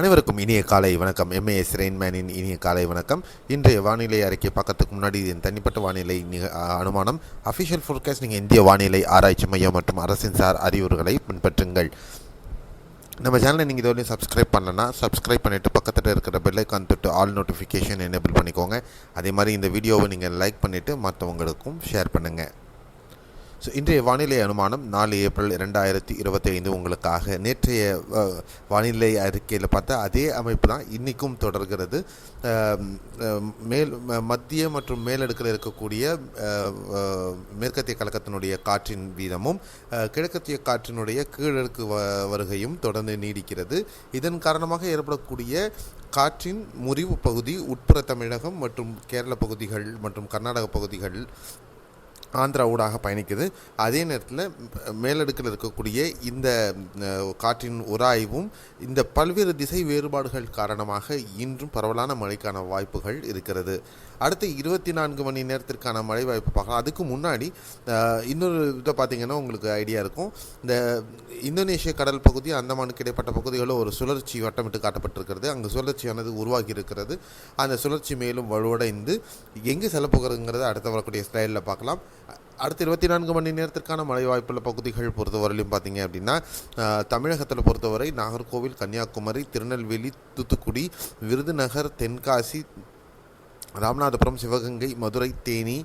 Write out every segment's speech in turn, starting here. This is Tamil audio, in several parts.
அனைவருக்கும் இனிய காலை வணக்கம். எம்ஏஎஸ் ரெயின்மேனின் இனிய காலை வணக்கம். இன்றைய வானிலை அறிக்கை பார்க்கறதுக்கு முன்னாடி என் தனிப்பட்ட வானிலை அனுமானம். அஃபிஷியல் ஃபோர்காஸ்ட் நீங்கள் இந்திய வானிலை ஆராய்ச்சி மையம் மற்றும் அரசின் சார் அறிவுரைகளை பின்பற்றுங்கள். நம்ம சேனலை நீங்கள் இதுவரையும் சப்ஸ்கிரைப் பண்ணலன்னா சப்ஸ்கிரைப் பண்ணிவிட்டு பக்கத்தில் இருக்கிற பெல்லைக்கான் தொட்டு ஆல் நோட்டிஃபிகேஷன் எனேபிள் பண்ணிக்கோங்க. அதே மாதிரி இந்த வீடியோவை நீங்கள் லைக் பண்ணிவிட்டு மற்றவங்களுக்கும் ஷேர் பண்ணுங்கள். ஸோ இன்றைய வானிலை அனுமானம் 4 ஏப்ரல் 2025 உங்களுக்காக. நேற்றைய வானிலை அறிக்கையில் பார்த்தா அதே அமைப்பு தான் இன்றைக்கும் தொடர்கிறது. மத்திய மற்றும் மேலடுக்கில் இருக்கக்கூடிய மேற்கத்திய கழகத்தினுடைய காற்றின் வீதமும் கிழக்கத்திய காற்றினுடைய கீழடுக்கு வருகையும் தொடர்ந்து நீடிக்கிறது. இதன் காரணமாக ஏற்படக்கூடிய காற்றின் முறிவு பகுதி உட்புற தமிழகம் மற்றும் கேரள பகுதிகள் மற்றும் கர்நாடக பகுதிகள் ஆந்திரா ஊடாக பயணிக்குது. அதே நேரத்தில் மேலடுக்கில் இருக்கக்கூடிய இந்த காற்றின் உராய்வும் இந்த பல்வேறு திசை வேறுபாடுகள் காரணமாக இன்றும் பரவலான மழைக்கான வாய்ப்புகள் இருக்கிறது. அடுத்த 24 மணி நேரத்திற்கான மழை வாய்ப்பு பார்க்கலாம். அதுக்கு முன்னாடி இன்னொரு இதை பார்த்திங்கன்னா உங்களுக்கு ஐடியா இருக்கும். இந்த இந்தோனேஷிய கடல் பகுதி அந்தமானுக்கு இடைப்பட்ட பகுதிகளில் ஒரு சுழற்சி வட்டமிட்டு காட்டப்பட்டிருக்கிறது. அங்கே சுழற்சியானது உருவாகி இருக்கிறது. அந்த சுழற்சி மேலும் வலுவடைந்து எங்கே செல்லப்போகிறதுங்கிறத அடுத்த வரக்கூடிய ஸ்லைடில் பார்க்கலாம். அடுத்த 24 மணி நேரத்திற்கான மழை வாய்ப்புள்ள பகுதிகள் பொறுத்தவரையிலும் பார்த்தீங்க அப்படின்னா தமிழகத்தில் பொறுத்தவரை நாகர்கோவில், கன்னியாகுமரி, திருநெல்வேலி, தூத்துக்குடி, விருதுநகர், தென்காசி, ராமநாதபுரம், சிவகங்கை, மதுரை, தேனி,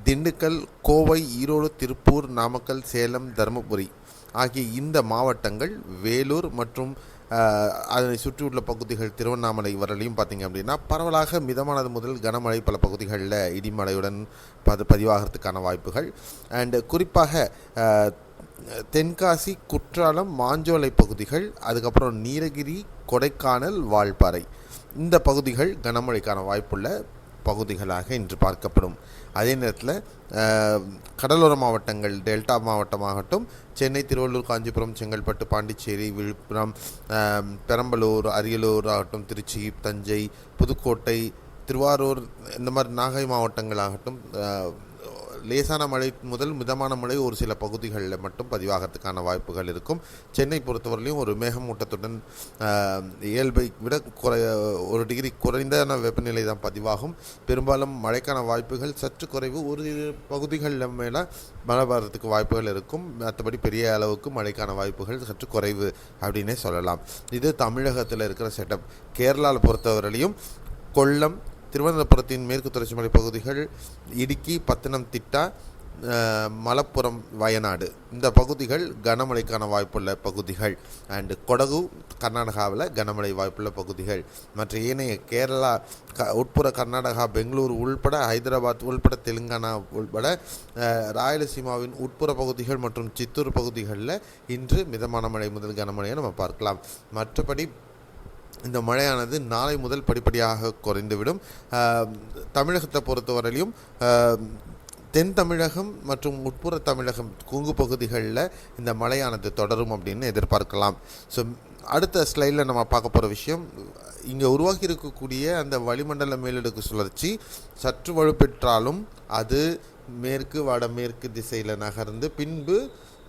திண்டுக்கல், கோவை, ஈரோடு, திருப்பூர், நாமக்கல், சேலம், தருமபுரி ஆகிய இந்த மாவட்டங்கள், வேலூர் மற்றும் அதனை சுற்றியுள்ள பகுதிகள் திருவண்ணாமலை வரலையும் பார்த்திங்க அப்படின்னா பரவலாக மிதமானது முதல் கனமழை பல பகுதிகளில் இடிமழையுடன் பதிவாகிறதுக்கான வாய்ப்புகள். அண்டு குறிப்பாக தென்காசி, குற்றாலம், மாஞ்சோலை பகுதிகள், அதுக்கப்புறம் நீலகிரி, கொடைக்கானல், வால்பாறை இந்த பகுதிகள் கனமழைக்கான வாய்ப்புள்ள பகுதிகளாக இன்று பார்க்கப்படும். அதே நேரத்தில் கடலோர மாவட்டங்கள், டெல்டா மாவட்டமாகட்டும், சென்னை, திருவள்ளூர், காஞ்சிபுரம், செங்கல்பட்டு, பாண்டிச்சேரி, விழுப்புரம், பெரம்பலூர், அரியலூர் ஆகட்டும், திருச்சி, தஞ்சை, புதுக்கோட்டை, திருவாரூர் இந்த மாதிரி நாகை மாவட்டங்களாகட்டும் லேசான மழை முதல் மிதமான மழை ஒரு சில பகுதிகளில் மட்டும் பதிவாகிறதுக்கான வாய்ப்புகள் இருக்கும். சென்னை பொறுத்தவரையிலையும் ஒரு மேகமூட்டத்துடன் இயல்பை விட ஒரு டிகிரி குறைந்தான வெப்பநிலை தான் பதிவாகும். பெரும்பாலும் மழைக்கான வாய்ப்புகள் சற்று குறைவு. ஒரு பகுதிகளில் மேலே மழை வர்றதுக்கு வாய்ப்புகள் இருக்கும். மற்றபடி பெரிய அளவுக்கு மழைக்கான வாய்ப்புகள் சற்று குறைவு அப்படின்னே சொல்லலாம். இது தமிழகத்தில் இருக்கிற செட்டப். கேரளாவில் பொறுத்தவரையிலையும் கொல்லம், திருவனந்தபுரத்தின் மேற்கு தொடர்ச்சி மலை பகுதிகள், இடுக்கி, பத்தனம்திட்டா, மலப்புரம், வயநாடு இந்த பகுதிகள் கனமழைக்கான வாய்ப்புள்ள பகுதிகள். அண்டு கொடகு கர்நாடகாவில் கனமழை வாய்ப்புள்ள பகுதிகள். மற்ற ஏனைய கேரளா, உட்புற கர்நாடகா, பெங்களூர் உள்பட, ஹைதராபாத் உள்பட, தெலுங்கானா உள்பட, ராயலசீமாவின் உட்புற பகுதிகள் மற்றும் சித்தூர் பகுதிகளில் இன்று மிதமான மழை முதல் கனமழையை நம்ம பார்க்கலாம். மற்றபடி இந்த மழையானது நாளை முதல் படிப்படியாக குறைந்துவிடும். தமிழகத்தை பொறுத்தவரையிலும் தென் தமிழகம் மற்றும் உட்புற தமிழகம் கொங்கு பகுதிகளில் இந்த மழையானது தொடரும் அப்படின்னு எதிர்பார்க்கலாம். ஸோ அடுத்த ஸ்லைடில் நம்ம பார்க்க போகிற விஷயம், இங்கே உருவாகி இருக்கக்கூடிய அந்த வளிமண்டல மேலடுக்கு சுழற்சி சற்று வலுப்பெற்றாலும் அது மேற்கு வடமேற்கு திசையில் நகர்ந்து பின்பு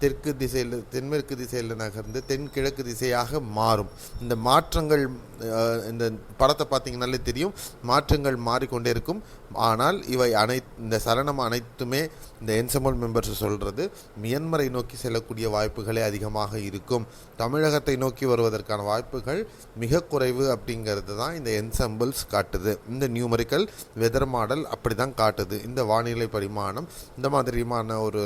தெற்கு திசையில் தென்மேற்கு திசையில் நகர்ந்து தென்கிழக்கு திசையாக மாறும். இந்த மாற்றங்கள் இந்த படத்தை பார்த்திங்கனாலே தெரியும், மாற்றங்கள் மாறிக்கொண்டே இருக்கும். ஆனால் இவை இந்த சலனம் அனைத்துமே இந்த என்செம்பல் மெம்பர்ஸ் சொல்கிறது மியான்மரை நோக்கி செல்லக்கூடிய வாய்ப்புகளே அதிகமாக இருக்கும். தமிழகத்தை நோக்கி வருவதற்கான வாய்ப்புகள் மிக குறைவு அப்படிங்கிறது தான் இந்த என்செம்பிள்ஸ் காட்டுது. இந்த நியூமரிக்கல் வெதர் மாடல் அப்படி தான் காட்டுது. இந்த வானிலை பரிமாணம் இந்த மாதிரியான ஒரு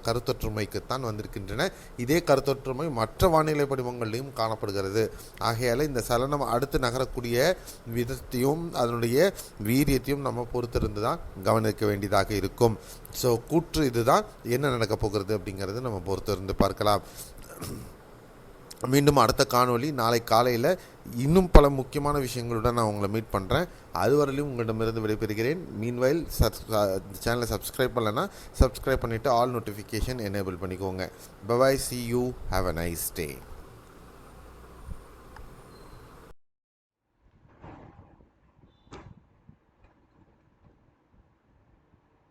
கருத்தொற்றுமைக்குத்தான் வந்திருக்கின்றன. இதே கருத்தொற்றுமை மற்ற வானிலை படிவங்களையும் காணப்படுகிறது. ஆகையால் இந்த சலனம் அடுத்து நகரக்கூடிய விதத்தையும் அதனுடைய வீரியத்தையும் நம்ம பொறுத்திருந்து தான் கவனிக்க வேண்டியதாக இருக்கும். ஸோ கூற்று இதுதான். என்ன நடக்க போகிறது அப்படிங்கிறது நம்ம பொறுத்திருந்து பார்க்கலாம். மீண்டும் அடுத்த காணொளி நாளை காலையில் இன்னும் பல முக்கியமான விஷயங்களுடன் நான் உங்களை மீட் பண்ணுறேன். அதுவரையிலும் உங்களிடமிருந்து விடைபெறுகிறேன். மீன்வைல் சேனலை சப்ஸ்கிரைப் பண்ணலைன்னா சப்ஸ்கிரைப் பண்ணிவிட்டு ஆல் நோட்டிஃபிகேஷன் எனேபிள் பண்ணிக்கோங்க. Bye, see you, have a nice day.